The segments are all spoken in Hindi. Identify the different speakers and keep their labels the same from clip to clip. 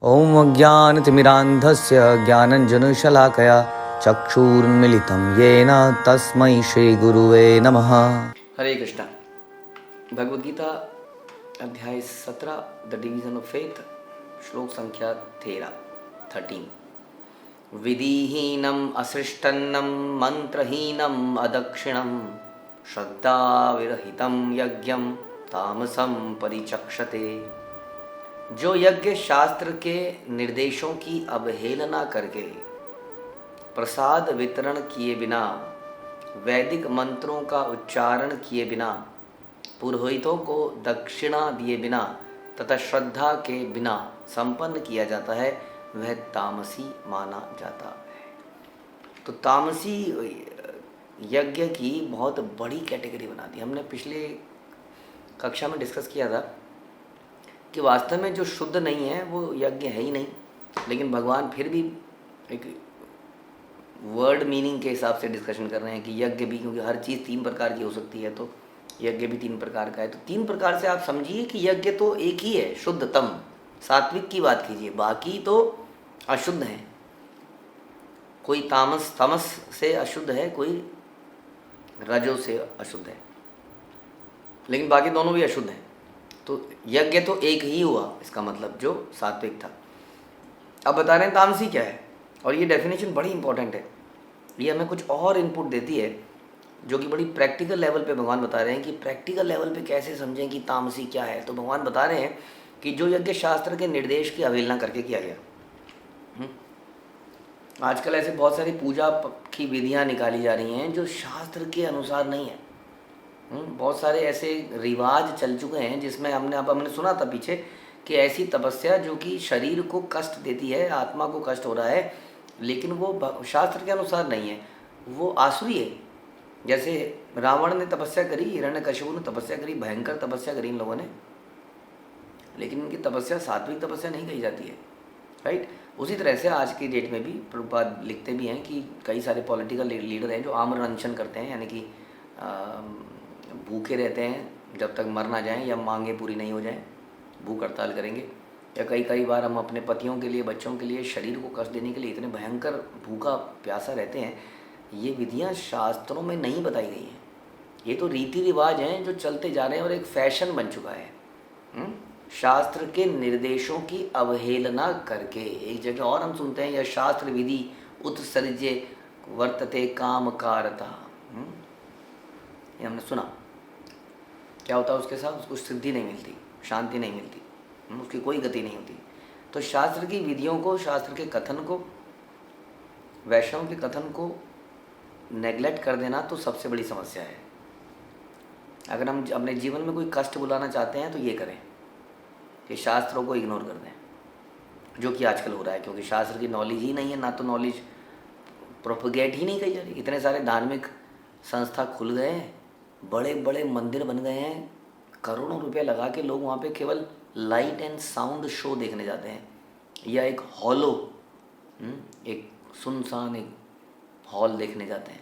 Speaker 1: ॐ अज्ञानतिमिरान्धस्य ज्ञानञ्जनशलाकया चक्षुरुन्मीलितं येन तस्मै श्रीगुरुवे नमः।
Speaker 2: हरे कृष्णा। भगवद गीता अध्याय 17 द डिवीजन ऑफ फेथ, श्लोक संख्या 13। विधिहीनम असृष्टन्नम मंत्रहीनम अदक्षिणम श्रद्धाविरहितं यज्ञम तामसम परिचक्षते। जो यज्ञ शास्त्र के निर्देशों की अवहेलना करके, प्रसाद वितरण किए बिना, वैदिक मंत्रों का उच्चारण किए बिना, पुरोहितों को दक्षिणा दिए बिना तथा श्रद्धा के बिना संपन्न किया जाता है, वह तामसी माना जाता है। तो तामसी यज्ञ की बहुत बड़ी कैटेगरी बना दी। हमने पिछले कक्षा में डिस्कस किया था कि वास्तव में जो शुद्ध नहीं है वो यज्ञ है ही नहीं, लेकिन भगवान फिर भी एक वर्ड मीनिंग के हिसाब से डिस्कशन कर रहे हैं कि यज्ञ भी, क्योंकि हर चीज़ 3 प्रकार की हो सकती है, तो यज्ञ भी 3 प्रकार का है। तो 3 प्रकार से आप समझिए कि यज्ञ तो एक ही है, शुद्धतम सात्विक की बात कीजिए, बाकी तो अशुद्ध है। कोई तमस से अशुद्ध है, कोई रजो से अशुद्ध है, लेकिन बाकी दोनों भी अशुद्ध हैं। तो यज्ञ तो एक ही हुआ, इसका मतलब जो सात्विक था। अब बता रहे हैं तामसी क्या है, और ये डेफिनेशन बड़ी इंपॉर्टेंट है। ये हमें कुछ और इनपुट देती है जो कि बड़ी प्रैक्टिकल लेवल पे भगवान बता रहे हैं कि प्रैक्टिकल लेवल पे कैसे समझें कि तामसी क्या है। तो भगवान बता रहे हैं कि जो यज्ञ शास्त्र के निर्देश की अवहेलना करके किया गया। आजकल ऐसे बहुत सारी पूजा की विधियां निकाली जा रही हैं जो शास्त्र के अनुसार नहीं है। बहुत सारे ऐसे रिवाज चल चुके हैं जिसमें हमने सुना था पीछे कि ऐसी तपस्या जो कि शरीर को कष्ट देती है, आत्मा को कष्ट हो रहा है, लेकिन वो शास्त्र के अनुसार नहीं है, वो आसुरी है। जैसे रावण ने तपस्या करी, हिरण्यकशिपु ने तपस्या करी, भयंकर तपस्या करी इन लोगों ने, लेकिन इनकी तपस्या सात्विक तपस्या नहीं कही जाती है, राइट। उसी तरह से आज की डेट में भी प्रभुपाद लिखते भी हैं कि कई सारे पॉलिटिकल लीडर हैं जो आम्र अनशन करते हैं, यानी कि भूखे रहते हैं जब तक मर ना जाएं या मांगे पूरी नहीं हो जाएं, भूख हड़ताल करेंगे। या कई बार हम अपने पतियों के लिए, बच्चों के लिए, शरीर को कष्ट देने के लिए इतने भयंकर भूखा प्यासा रहते हैं। ये विधियां शास्त्रों में नहीं बताई गई हैं, ये तो रीति रिवाज हैं जो चलते जा रहे हैं और एक फैशन बन चुका है। शास्त्र के निर्देशों की अवहेलना करके एक जगह और हम सुनते हैं, यह शास्त्र विधि उत्सर्ज्य वर्तते काम कारता। ये हमने सुना। क्या होता है उसके साथ? उसको सिद्धि नहीं मिलती, शांति नहीं मिलती, उसकी कोई गति नहीं होती। तो शास्त्र की विधियों को, शास्त्र के कथन को, वैष्णव के कथन को नेग्लेक्ट कर देना तो सबसे बड़ी समस्या है। अगर हम अपने जीवन में कोई कष्ट बुलाना चाहते हैं तो ये करें कि शास्त्रों को इग्नोर कर दें, जो कि आजकल हो रहा है, क्योंकि शास्त्र की नॉलेज ही नहीं है, ना तो नॉलेज प्रोपगेट ही नहीं करी जा रही। इतने सारे धार्मिक संस्था खुल गए हैं, बड़े बड़े मंदिर बन गए हैं, करोड़ों रुपए लगा के लोग वहाँ पे केवल लाइट एंड साउंड शो देखने जाते हैं, या एक हॉलो, एक सुनसान एक हॉल देखने जाते हैं।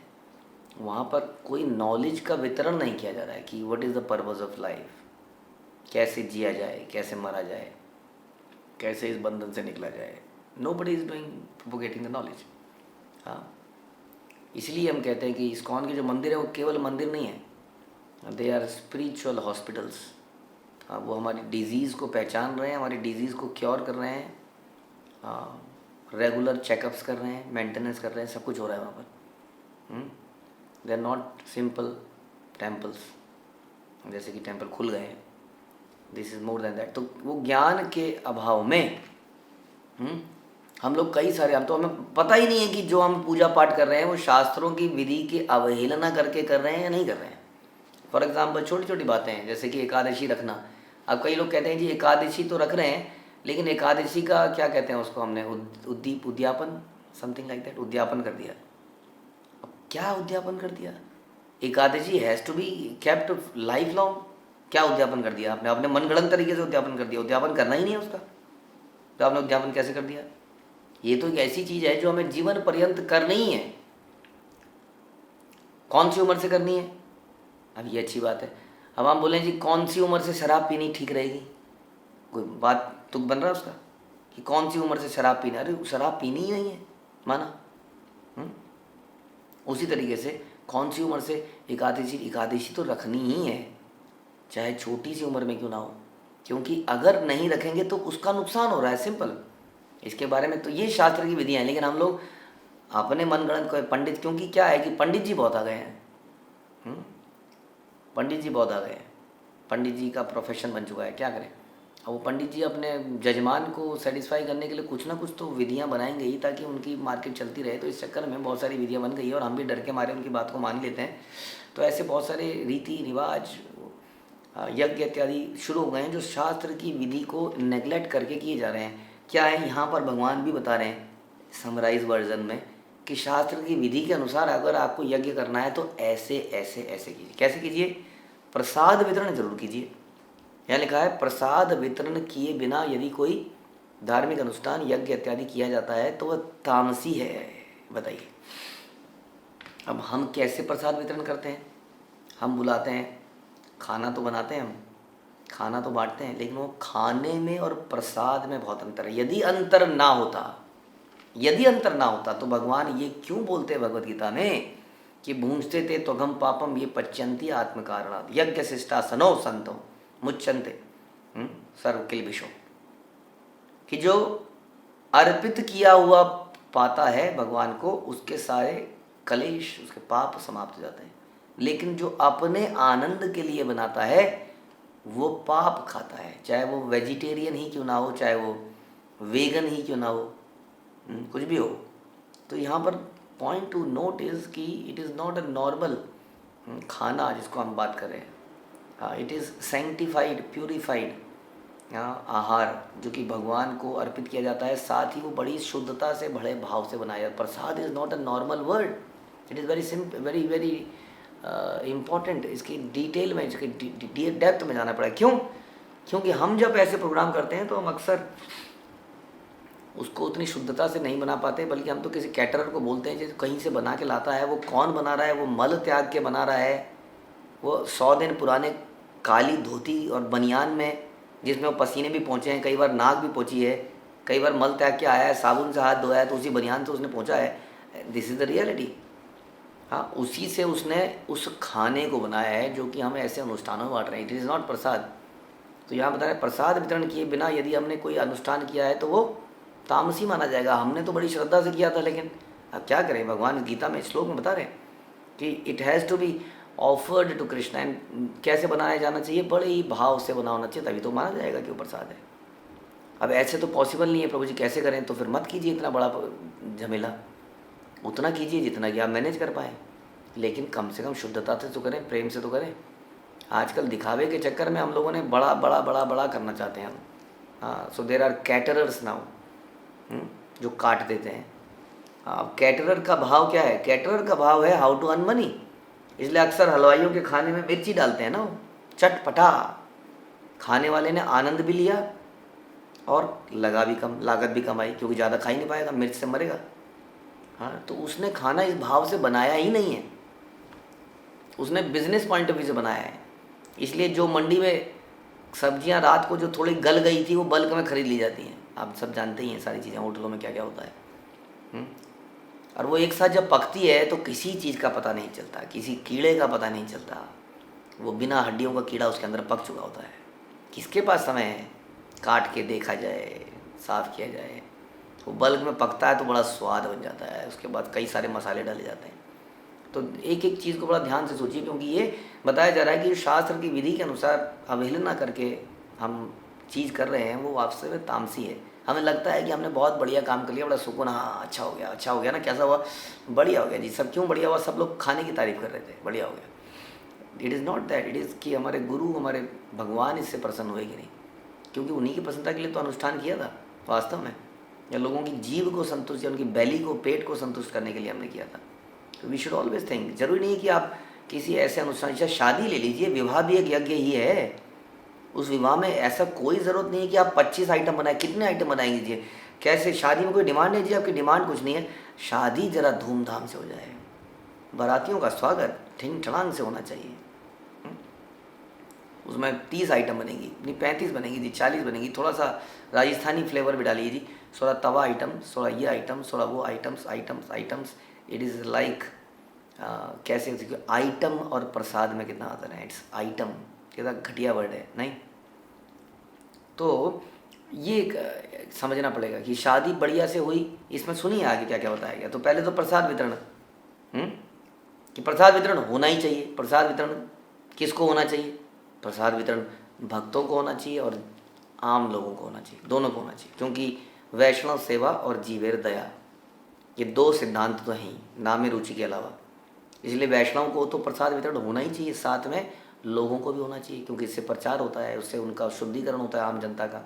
Speaker 2: वहाँ पर कोई नॉलेज का वितरण नहीं किया जा रहा है कि what is the purpose of life, कैसे जिया जाए, कैसे मरा जाए, कैसे इस बंधन से निकला जाए। Nobody is doing propagating the knowledge. हाँ, इसलिए हम कहते हैं कि इस्कॉन के जो मंदिर है वो केवल मंदिर नहीं है, दे आर स्पिरिचुअल हॉस्पिटल्स। वो हमारी डिजीज़ को पहचान रहे हैं, हमारी डिजीज़ को क्योर कर रहे हैं, रेगुलर चेकअप्स कर रहे हैं, मेंटेनेंस कर रहे हैं, सब कुछ हो रहा है वहाँ पर। They are not simple temples, जैसे कि टेम्पल खुल गए हैं, this is more than that. तो वो ज्ञान के अभाव में हम लोग कई सारे, हम तो हमें पता ही नहीं है कि जो हम पूजा पाठ कर रहे हैं वो शास्त्रों की विधि की अवहेलना करके कर रहे हैं या नहीं कर रहे हैं। फॉर एग्जाम्पल छोटी छोटी बातें हैं, जैसे कि एकादशी रखना। अब कई लोग कहते हैं जी एकादशी तो रख रहे हैं, लेकिन एकादशी का क्या कहते हैं उसको, हमने उद्यापन, समथिंग लाइक दैट, उद्यापन कर दिया। अब क्या उद्यापन कर दिया? Ekadashi has to be kept life long. क्या उद्यापन कर दिया आपने? अपने मनगढ़ंत तरीके से उद्यापन कर दिया। उद्यापन करना ही नहीं है उसका, तो आपने उद्यापन कैसे कर दिया? ये तो एक ऐसी चीज़ है जो हमें जीवन पर्यंत करनी ही है। कौन सी उम्र से करनी है? अब ये अच्छी बात है। अब हम बोलें जी कौन सी उम्र से शराब पीनी ठीक रहेगी, कोई बात तुक बन रहा है उसका? कि कौन सी उम्र से शराब पीना, अरे शराब पीनी ही नहीं है, माना। उसी तरीके से कौन सी उम्र से एकादशी तो रखनी ही है, चाहे छोटी सी उम्र में क्यों ना हो, क्योंकि अगर नहीं रखेंगे तो उसका नुकसान हो रहा है, सिंपल। इसके बारे में तो ये शास्त्र की विधियाँ हैं, लेकिन हम लोग अपने मनगढ़ंत को पंडित, क्योंकि क्या है कि पंडित जी बहुत आ गए हैं, पंडित जी बहुत आ गए हैं, पंडित जी का प्रोफेशन बन चुका है, क्या करें। अब वो पंडित जी अपने जजमान को सेटिस्फाई करने के लिए कुछ ना कुछ तो विधियाँ बनाएंगे ही, ताकि उनकी मार्केट चलती रहे। तो इस चक्कर में बहुत सारी विधियाँ बन गई है और हम भी डर के मारे उनकी बात को मान लेते हैं। तो ऐसे बहुत सारे रीति रिवाज, यज्ञ इत्यादि शुरू हो गए हैं जो शास्त्र की विधि को नेग्लेक्ट करके किए जा रहे हैं। क्या है, यहाँ पर भगवान भी बता रहे हैं समराइज वर्जन में कि शास्त्र की विधि के अनुसार अगर आपको यज्ञ करना है तो ऐसे ऐसे ऐसे कीजिए। कैसे कीजिए? प्रसाद वितरण जरूर कीजिए। यहाँ लिखा है प्रसाद वितरण किए बिना यदि कोई धार्मिक अनुष्ठान यज्ञ इत्यादि किया जाता है तो वह तामसी है। बताइए, अब हम कैसे प्रसाद वितरण करते हैं? हम बुलाते हैं, खाना तो बनाते हैं, हम खाना तो बांटते हैं, लेकिन वो खाने में और प्रसाद में बहुत अंतर है। यदि अंतर ना होता तो भगवान ये क्यों बोलते हैं भगवद गीता में कि भूंजते थे त्वघम पापम ये पच्यंती आत्म कारणात् यज्ञ शिष्टासनो संतो मुच्यन्ते सर्व किल्बिषो, कि जो अर्पित किया हुआ पाता है भगवान को उसके सारे कलेश, उसके पाप समाप्त हो जाते हैं। लेकिन जो अपने आनंद के लिए बनाता है वो पाप खाता है, चाहे वो वेजिटेरियन ही क्यों ना हो, चाहे वो वेगन ही क्यों ना हो, कुछ भी हो। तो यहाँ पर पॉइंट टू नोट इज़ कि it is not a normal खाना जिसको हम बात कर रहे हैं, इट इज़ सैंक्टिफाइड, प्यूरिफाइड आहार जो कि भगवान को अर्पित किया जाता है। साथ ही वो बड़ी शुद्धता से, बड़े भाव से बनाया जाता है। Prasad is not a normal word, it is very simple, very very important. इसकी डिटेल में, इसकी डेप्थ में जाना पड़ा। क्यों? क्योंकि हम जब ऐसे प्रोग्राम करते हैं तो हम अक्सर उसको उतनी शुद्धता से नहीं बना पाते, बल्कि हम तो किसी कैटरर को बोलते हैं जो कहीं से बना के लाता है। वो कौन बना रहा है? वो मल त्याग के बना रहा है, वो 100 दिन पुराने काली धोती और बनियान में जिसमें वो पसीने भी पहुँचे हैं, कई बार नाक भी पहुँची है, कई बार मल त्याग के आया है, साबुन से हाथ धोया है तो उसी बनियान से उसने पहुँचा है। This is the reality. हाँ, उसी से उसने उस खाने को बनाया है जो कि हम ऐसे अनुष्ठानों में बांट रहे हैं। इट इज़ नॉट प्रसाद। तो यहाँ बता रहे प्रसाद वितरण किए बिना यदि हमने कोई अनुष्ठान किया है तो वो तामसी माना जाएगा। हमने तो बड़ी श्रद्धा से किया था, लेकिन अब क्या करें, भगवान गीता में श्लोक में बता रहे हैं कि it has to be offered to Krishna. And कैसे बनाया जाना चाहिए? बड़े ही भाव से बना होना चाहिए, तभी तो माना जाएगा कि वो प्रसाद है। अब ऐसे तो पॉसिबल नहीं है प्रभु जी, कैसे करें? तो फिर मत कीजिए इतना बड़ा झमेला, उतना कीजिए जितना कि आप मैनेज कर पाएँ, लेकिन कम से कम शुद्धता से तो करें, प्रेम से तो करें। आजकल दिखावे के चक्कर में हम लोगों ने बड़ा बड़ा बड़ा बड़ा करना चाहते हैं हम। हाँ, सो देर आर कैटरर्स नाउ जो काट देते हैं। अब कैटरर का भाव क्या है? कैटरर का भाव है हाउ टू अर्न मनी। इसलिए अक्सर हलवाइयों के खाने में मिर्ची डालते हैं ना, वो चटपटा। खाने वाले ने आनंद भी लिया और लगा भी कम, लागत भी कम आई, क्योंकि ज़्यादा खा ही नहीं पाएगा, मिर्च से मरेगा। हाँ, तो उसने खाना इस भाव से बनाया ही नहीं है, उसने बिजनेस पॉइंट ऑफ व्यू से बनाया है। इसलिए जो मंडी में सब्जियां रात को जो थोड़ी गल गई थी वो बल्क में खरीद ली जाती हैं। आप सब जानते ही हैं सारी चीज़ें, होटलों में क्या क्या होता है। और वो एक साथ जब पकती है तो किसी चीज़ का पता नहीं चलता, किसी कीड़े का पता नहीं चलता। वो बिना हड्डियों का कीड़ा उसके अंदर पक चुका होता है। किसके पास समय है काट के देखा जाए, साफ़ किया जाए। वो बल्क में पकता है तो बड़ा स्वाद बन जाता है, उसके बाद कई सारे मसाले डाले जाते हैं। तो एक एक चीज़ को बड़ा ध्यान से सोचिए, क्योंकि ये बताया जा रहा है कि शास्त्र की विधि के अनुसार अवहेलना करके हम चीज़ कर रहे हैं वो वास्तव में तामसी है। हमें लगता है कि हमने बहुत बढ़िया काम कर लिया, बड़ा सुकून, हाँ अच्छा हो गया ना, कैसा हुआ? बढ़िया हो गया जी। सब क्यों बढ़िया हुआ? सब लोग खाने की तारीफ़ कर रहे थे, बढ़िया हो गया। It is not that, it is कि हमारे गुरु, हमारे भगवान इससे प्रसन्न हुए कि नहीं, क्योंकि उन्हीं की प्रसन्नता के लिए तो अनुष्ठान किया था वास्तव में, या लोगों की जीव को संतुष्ट, या उनकी बैली को, पेट को संतुष्ट करने के लिए हमने किया था। तो वी शुड ऑलवेज थिंक, जरूरी नहीं कि आप किसी ऐसे अनुष्ठान, जैसे शादी ले लीजिए, विवाह भी एक यज्ञ ही है। उस विवाह में ऐसा कोई ज़रूरत नहीं है कि आप 25 आइटम बनाए। कितने आइटम बनाएंगे जी? कैसे? शादी में कोई डिमांड है जी? आपकी डिमांड कुछ नहीं है, शादी ज़रा धूमधाम से हो जाए, बारातियों का स्वागत ठिंग ठड़ांग से होना चाहिए। उसमें 30 आइटम बनेगी, नहीं 35 बनेगी जी, 40 बनेगी, थोड़ा सा राजस्थानी फ्लेवर भी डालिए जी, 16 तवा आइटम, 16 ये आइटम, 16 वो items items items. It is like कैसे आइटम और प्रसाद में कितना आता है, इट्स आइटम, कितना घटिया वर्ड है नहीं। तो ये समझना पड़ेगा कि शादी बढ़िया से हुई, इसमें सुनिए आगे क्या क्या बताया गया। तो पहले तो प्रसाद वितरण, कि प्रसाद वितरण होना ही चाहिए। प्रसाद वितरण किसको होना चाहिए? प्रसाद वितरण भक्तों को होना चाहिए और आम लोगों को होना चाहिए, दोनों को होना चाहिए, क्योंकि वैष्णव सेवा और जीवेर दया, ये दो सिद्धांत तो हैं नामे रुचि के अलावा। इसलिए वैष्णव को तो प्रसाद वितरण होना ही चाहिए, साथ में लोगों को भी होना चाहिए, क्योंकि इससे प्रचार होता है, उससे उनका शुद्धिकरण होता है आम जनता का।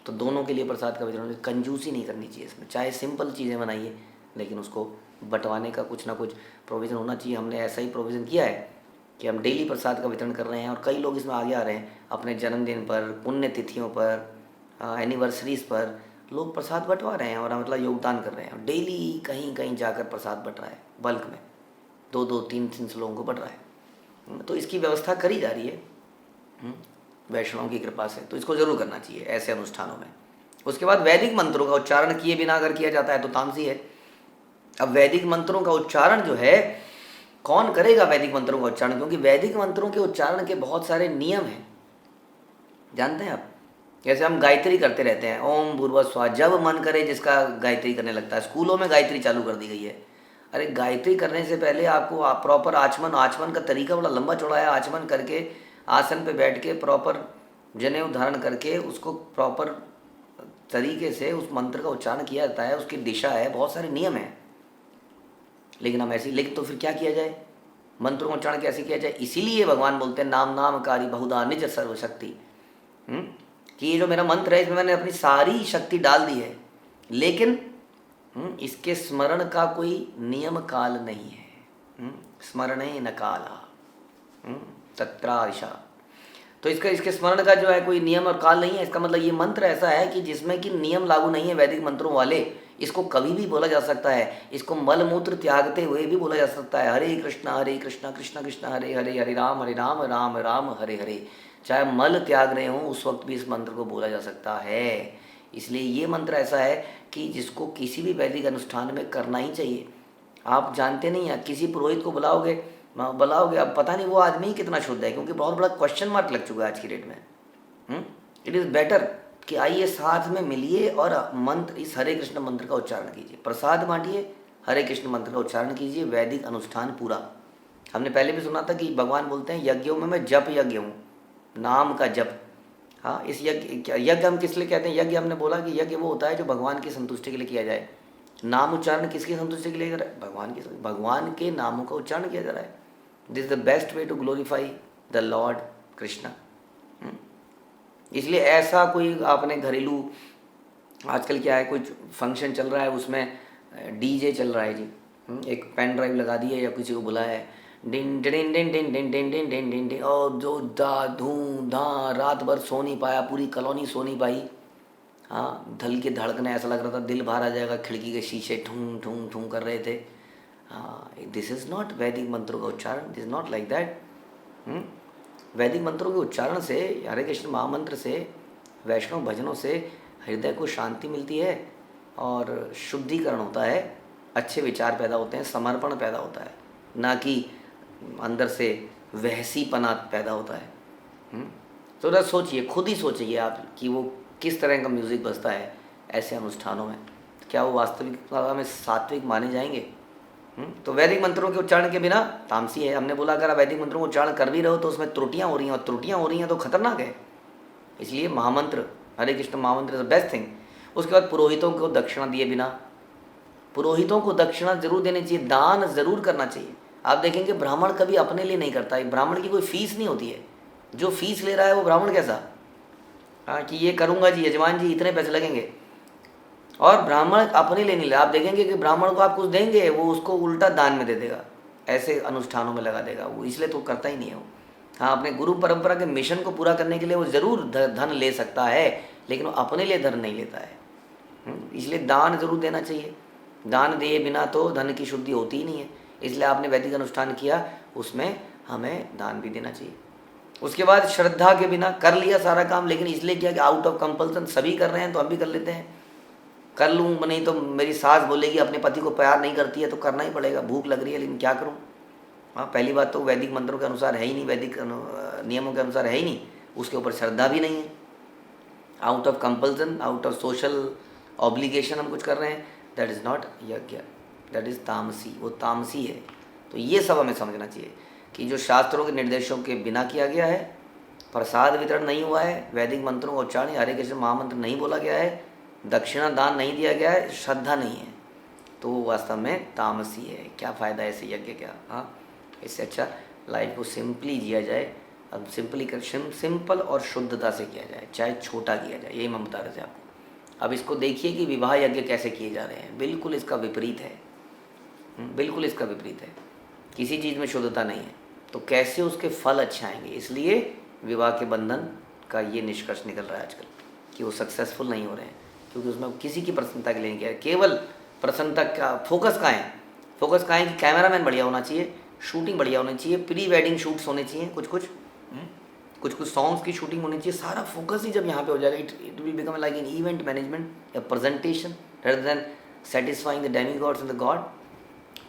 Speaker 2: तो दोनों के लिए प्रसाद का वितरण, कंजूसी नहीं करनी चाहिए इसमें। चाहे सिंपल चीज़ें बनाइए, लेकिन उसको बंटवाने का कुछ ना कुछ प्रोविज़न होना चाहिए। हमने ऐसा ही प्रोविज़न किया है कि हम डेली प्रसाद का वितरण कर रहे हैं, और कई लोग इसमें आगे आ रहे हैं। अपने जन्मदिन पर, पुण्यतिथियों पर, एनिवर्सरीज़ पर लोग प्रसाद बंटवा रहे हैं और मतलब योगदान कर रहे हैं। डेली कहीं कहीं जाकर प्रसाद बंट रहा है, बल्क में 2-2, 3-3 लोगों को बंट रहा है। तो इसकी व्यवस्था करी जा रही है वैष्णव की कृपा से, तो इसको जरूर करना चाहिए ऐसे अनुष्ठानों में। उसके बाद वैदिक मंत्रों का उच्चारण किए बिना अगर किया जाता है तो तामसी है। अब वैदिक मंत्रों का उच्चारण जो है, कौन करेगा वैदिक मंत्रों का उच्चारण? क्योंकि वैदिक मंत्रों के उच्चारण के बहुत सारे नियम हैं, जानते हैं आप। जैसे हम गायत्री करते रहते हैं, ओम भूर्भुवस्सुवः, जब मन करे जिसका गायत्री करने लगता है। स्कूलों में गायत्री चालू कर दी गई है। अरे गायत्री करने से पहले आपको प्रॉपर आचमन का तरीका बड़ा लंबा चौड़ा है। आचमन करके आसन पे बैठ के प्रॉपर जनेऊ धारण करके उसको प्रॉपर तरीके से उस मंत्र का उच्चारण किया जाता है, उसकी दिशा है, बहुत सारे नियम हैं। लेकिन तो फिर क्या किया जाए, मंत्रों का उच्चारण कैसे किया जाए? इसीलिए भगवान बोलते हैं नाम नामकारी बहुधा निज सर्वशक्ति, कि ये जो मेरा मंत्र है इसमें मैंने अपनी सारी शक्ति डाल दी है, लेकिन इसके स्मरण का कोई नियम काल नहीं है। स्मरणे न काला तत्रादिशा। तो इसके स्मरण का जो है कोई नियम और काल नहीं है। इसका मतलब ये मंत्र ऐसा है कि जिसमें कि नियम लागू नहीं है वैदिक मंत्रों वाले। इसको कभी भी बोला जा सकता है, इसको मल मूत्र त्यागते हुए भी बोला जा सकता है। हरे कृष्णा कृष्णा कृष्णा हरे हरे, हरे राम राम राम हरे हरे। चाहे मल त्याग रहे हों उस वक्त भी इस मंत्र को बोला जा सकता है। इसलिए ये मंत्र ऐसा है कि जिसको किसी भी वैदिक अनुष्ठान में करना ही चाहिए। आप जानते नहीं हैं, किसी पुरोहित को बुलाओगे अब पता नहीं वो आदमी कितना शुद्ध है, क्योंकि बहुत बड़ा क्वेश्चन मार्क लग चुका है आज की डेट में। इट इज़ बेटर कि आइए साथ में मिलिए और मंत्र, इस हरे कृष्ण मंत्र का उच्चारण कीजिए, प्रसाद बांटिए, हरे कृष्ण मंत्र का उच्चारण कीजिए, वैदिक अनुष्ठान पूरा। हमने पहले भी सुना था कि भगवान बोलते हैं यज्ञों में मैं जप यज्ञ हूँ, नाम का जप। हाँ, इस यज्ञ हम किस लिए कहते हैं? यज्ञ हमने बोला कि यज्ञ वो होता है जो भगवान की संतुष्टि के लिए किया जाए। नाम उच्चारण किसकी संतुष्टि के लिए कर रहा है? भगवान के नामों का उच्चारण किया जा रहा है। This is the best way to glorify the lord Krishna. इसलिए ऐसा कोई आपने घरेलू, आजकल क्या है, कोई फंक्शन चल रहा है उसमें डीजे चल रहा है जी, एक पेन ड्राइव लगा दी है या किसी को बुलाया है, डिन डिन डिन डिन डिन डिन डिन डिन डिन डिन, और जो धूम धा रात भर सो नहीं पाया, पूरी कॉलोनी सो नहीं पाई। हाँ, दिल के धड़कने, ऐसा लग रहा था दिल बाहर आ जाएगा, खिड़की के शीशे ठूं ठूं ठूं कर रहे थे। हाँ, दिस इज़ नॉट वैदिक मंत्रों का उच्चारण, this is not like that. वैदिक मंत्रों के उच्चारण से, हरे कृष्ण महामंत्र से, वैष्णव भजनों से हृदय को शांति मिलती है और शुद्धिकरण होता है, अच्छे विचार पैदा होते हैं, समर्पण पैदा होता है, ना कि अंदर से वहसीपना पैदा होता है। तो जरा सोचिए, खुद ही सोचिए आप कि वो किस तरह का म्यूज़िक बजता है ऐसे अनुष्ठानों में, क्या वो वास्तविकता में सात्विक माने जाएंगे? तो वैदिक मंत्रों के उच्चारण के बिना तामसी है। हमने बोला अगर आप वैदिक मंत्रों को उच्चारण कर भी रहे हो तो उसमें त्रुटियाँ हो रही हैं, और त्रुटियाँ हो रही हैं तो खतरनाक है। इसलिए महामंत्र, हरे कृष्ण महामंत्र इज द बेस्ट थिंग। उसके बाद पुरोहितों को दक्षिणा दिए बिना, पुरोहितों को दक्षिणा जरूर देनी चाहिए, दान जरूर करना चाहिए। आप देखेंगे ब्राह्मण कभी अपने लिए नहीं करता है, ब्राह्मण की कोई फीस नहीं होती है। जो फीस ले रहा है वो ब्राह्मण कैसा, हाँ, कि ये करूँगा जी यजमान जी इतने पैसे लगेंगे, और ब्राह्मण अपने लिए नहीं ले। आप देखेंगे कि ब्राह्मण को आप कुछ देंगे वो उसको उल्टा दान में दे देगा, ऐसे अनुष्ठानों में लगा देगा वो, इसलिए तो करता ही नहीं है वो। हाँ, अपने गुरु परंपरा के मिशन को पूरा करने के लिए वो ज़रूर धन ले सकता है, लेकिन वो अपने लिए धन नहीं लेता है। इसलिए दान जरूर देना चाहिए, दान दिए बिना तो धन की शुद्धि होती ही नहीं है। इसलिए आपने वैदिक अनुष्ठान किया, उसमें हमें दान भी देना चाहिए। उसके बाद श्रद्धा के बिना कर लिया सारा काम, लेकिन इसलिए किया कि आउट ऑफ कंपल्सन सभी कर रहे हैं तो हम भी कर लेते हैं। कर लूँ नहीं तो मेरी सास बोलेगी अपने पति को प्यार नहीं करती है तो करना ही पड़ेगा, भूख लग रही है लेकिन क्या करूँ। हाँ, पहली बात तो वैदिक मंत्रों के अनुसार है ही नहीं, वैदिक नियमों के अनुसार है ही नहीं, उसके ऊपर श्रद्धा भी नहीं है। Out of compulsion, out of social obligation हम कुछ कर रहे हैं, दैट इज़ नॉट यज्ञ, दैट इज़ तामसी, वो तामसी है। तो ये सब हमें समझना चाहिए कि जो शास्त्रों के निर्देशों के बिना किया गया है, प्रसाद वितरण नहीं हुआ है, वैदिक मंत्रों का उच्चारण हरे कृष्ण महामंत्र नहीं बोला गया है, दक्षिणा दान नहीं दिया गया है, श्रद्धा नहीं है, तो वो वास्तव में तामसी है। क्या फ़ायदा है ऐसे यज्ञ क्या। हाँ, इससे अच्छा लाइफ को सिंपली जिया जाए, अब सिंपली कर सिंपल और शुद्धता से किया जाए, चाहे छोटा किया जाए, यही मैं बता रहे थे आपको। अब इसको देखिए कि विवाह यज्ञ कैसे किए जा रहे हैं, बिल्कुल इसका विपरीत है, बिल्कुल इसका विपरीत है। किसी चीज़ में शुद्धता नहीं है तो कैसे उसके फल अच्छे आएंगे। इसलिए विवाह के बंधन का ये निष्कर्ष निकल रहा है आजकल कि वो सक्सेसफुल नहीं हो रहे हैं, क्योंकि उसमें किसी की प्रसन्नता के लिए नहीं किया, केवल प्रसन्नता का फोकस कहाँ है, फोकस कहाँ है कि कैमरामैन बढ़िया होना चाहिए, शूटिंग बढ़िया होनी चाहिए, प्री वेडिंग शूट्स होने चाहिए, कुछ कुछ सॉन्ग्स की शूटिंग होनी चाहिए। सारा फोकस ही जब यहाँ पे हो जाएगा, it will become like an event management या presentation rather than satisfying the demigods and the god.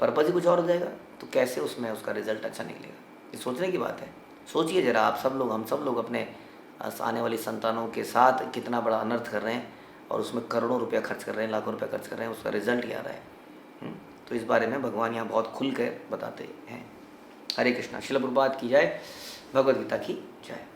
Speaker 2: Purpose ही कुछ और हो जाएगा, तो कैसे उसमें उसका रिजल्ट अच्छा निकलेगा, ये सोचने की बात है। सोचिए जरा आप सब लोग, हम सब लोग अपने आने वाली संतानों के साथ कितना बड़ा अनर्थ कर रहे हैं और उसमें करोड़ों रुपया खर्च कर रहे हैं, लाखों रुपया खर्च कर रहे हैं, उसका रिजल्ट क्या रहा है। तो इस बारे में भगवान यहाँ बहुत खुल कर बताते हैं। हरे कृष्णा। श्रील प्रभुपाद की जय, भगवद गीता की जय।